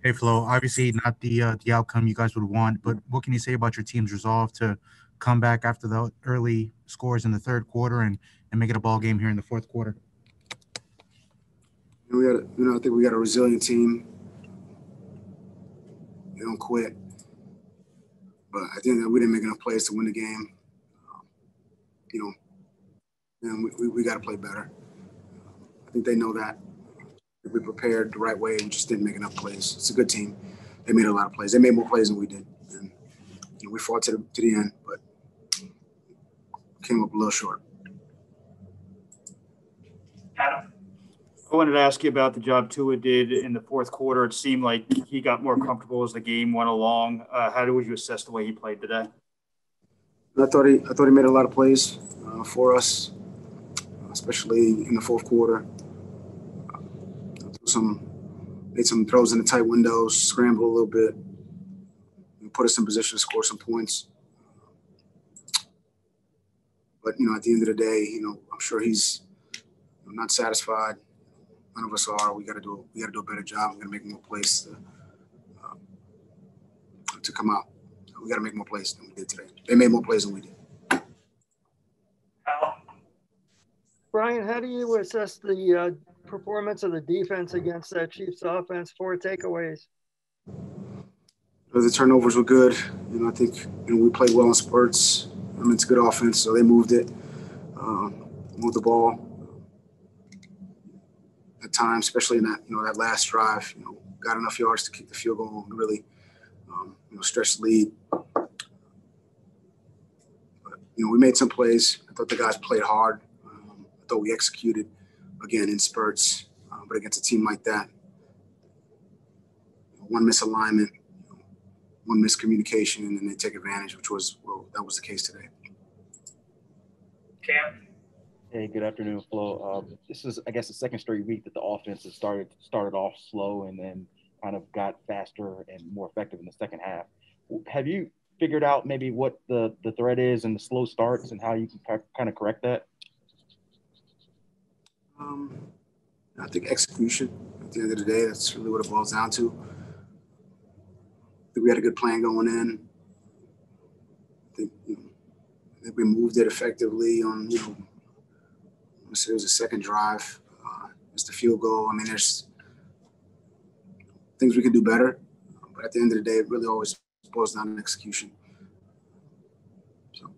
Hey Flo, obviously not the outcome you guys would want, but what can you say about your team's resolve to come back after the early scores in the third quarter and make it a ball game here in the fourth quarter? I think we got a resilient team. They don't quit, but I think that we didn't make enough plays to win the game. You know, and we got to play better. I think they know that. We prepared the right way. We just didn't make enough plays. It's a good team. They made a lot of plays. They made more plays than we did, and we fought to the end, but came up a little short. Adam, I wanted to ask you about the job Tua did in the fourth quarter. It seemed like he got more comfortable as the game went along. How would you assess the way he played today? I thought he made a lot of plays for us, especially in the fourth quarter. Made some throws in the tight windows, scrambled a little bit, and put us in position to score some points. But at the end of the day, I'm sure he's not satisfied. None of us are. We got to do a better job. We got to make more plays to come out. We got to make more plays than we did today. They made more plays than we did. Brian, how do you assess the performance of the defense against that Chiefs offense? 4 takeaways. The turnovers were good. I think we played well in spurts. It's a good offense, so they moved it, moved the ball at times, especially in that last drive. Got enough yards to kick the field goal and really stretch the lead. But we made some plays. I thought the guys played hard. I thought we executed again in spurts, but against a team like that, one misalignment, one miscommunication, and then they take advantage, that was the case today. Cam? Hey, good afternoon, Flo. This is, I guess, the second straight week that the offense has started off slow and then kind of got faster and more effective in the second half. Have you figured out maybe what the threat is in the slow starts and how you can kind of correct that? I think execution. At the end of the day, that's really what it boils down to. I think we had a good plan going in. I think we moved it effectively on, I say it was a second drive. It's the field goal. I mean, there's things we could do better, but at the end of the day, it really always boils down to execution. So.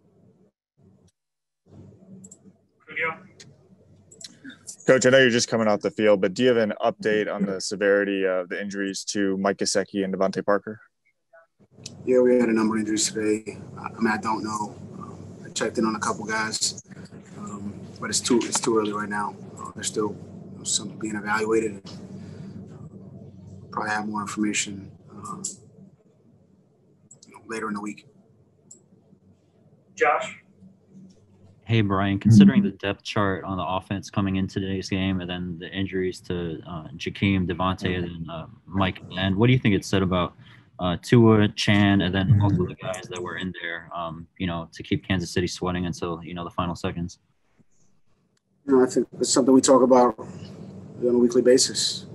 Coach, I know you're just coming off the field, but do you have an update on the severity of the injuries to Mike Gesicki and Devontae Parker? Yeah, we had a number of injuries today. I don't know. I checked in on a couple guys, but it's too early right now. There's still some being evaluated. Probably have more information later in the week. Josh? Hey, Brian, considering the depth chart on the offense coming into today's game and then the injuries to Jakeem, Devontae, and then Mike, and what do you think it said about Tua, Chan, and then also the guys that were in there, to keep Kansas City sweating until, the final seconds? I think it's something we talk about on a weekly basis.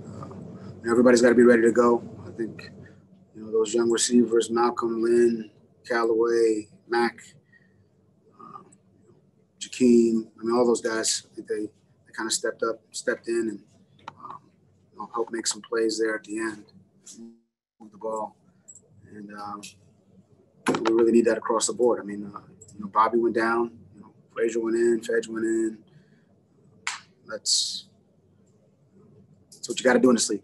Everybody's got to be ready to go. I think, those young receivers, Malcolm, Lynn, Callaway, Mack, Jakeem, all those guys, I think they kind of stepped in and helped make some plays there at the end, move the ball. And we really need that across the board. Bobby went down, Frazier went in, Fedge went in. That's what you got to do in this league.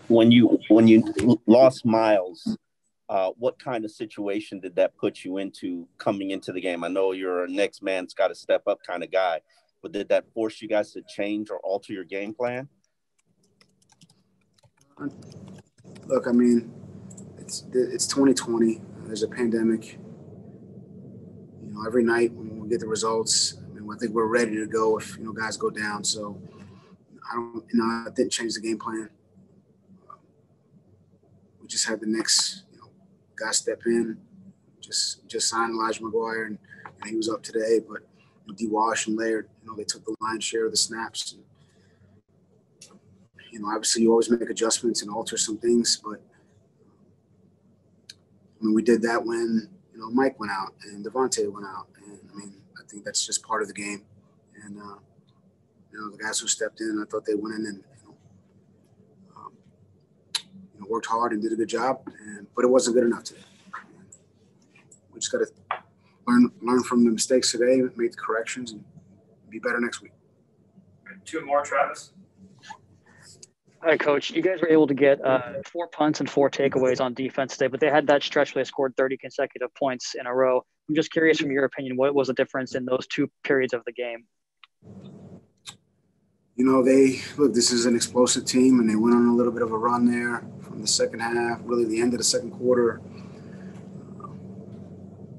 When you lost Miles, what kind of situation did that put you into coming into the game? I know you're a next man's got to step up kind of guy, but did that force you guys to change or alter your game plan? Look, it's 2020. There's a pandemic. Every night when we get the results, I think we're ready to go if guys go down. So I didn't change the game plan. We just had the next guy step in. Just signed Elijah McGuire, and he was up today. But D. Wash and Laird, they took the lion's share of the snaps. obviously you always make adjustments and alter some things, but I mean, we did that when, Mike went out and Devontae went out. And I mean, I think that's just part of the game. And, the guys who stepped in, I thought they went in and, worked hard and did a good job, but it wasn't good enough today. We just got to learn from the mistakes today, make the corrections, and be better next week. Two more, Travis. Hi, Coach. You guys were able to get 4 punts and 4 takeaways on defense today, but they had that stretch where they scored 30 consecutive points in a row. I'm just curious, from your opinion, what was the difference in those 2 periods of the game? This is an explosive team, and they went on a little bit of a run there from the second half, really the end of the second quarter.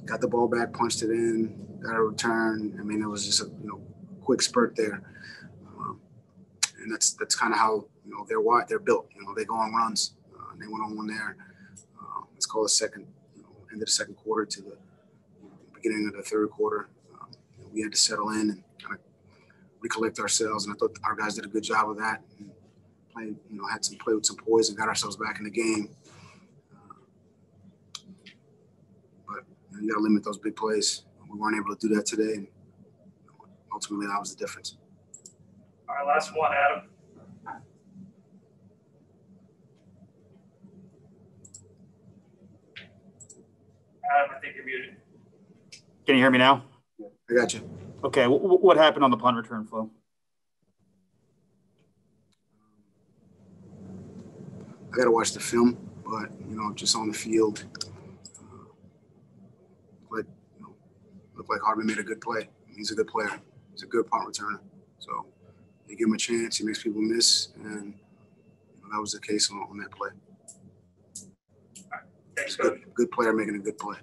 Got the ball back, punched it in, got a return. I mean, it was just a quick spurt there, and that's kind of how they're built. They go on runs. And they went on one there. Let's call it end of the second quarter to the beginning of the third quarter. We had to settle in and kind of recollect ourselves, and I thought our guys did a good job of that. And had some play with some poise and got ourselves back in the game. But you got to limit those big plays. We weren't able to do that today, and ultimately that was the difference. All right, last one, Adam. Adam, I think you're muted. Can you hear me now? I got you. Okay, what happened on the punt return, Flo? I got to watch the film, but just on the field, looked like Hardman made a good play. He's a good player. He's a good punt returner. So you give him a chance, he makes people miss, and that was the case on that play. Thanks, good player making a good play.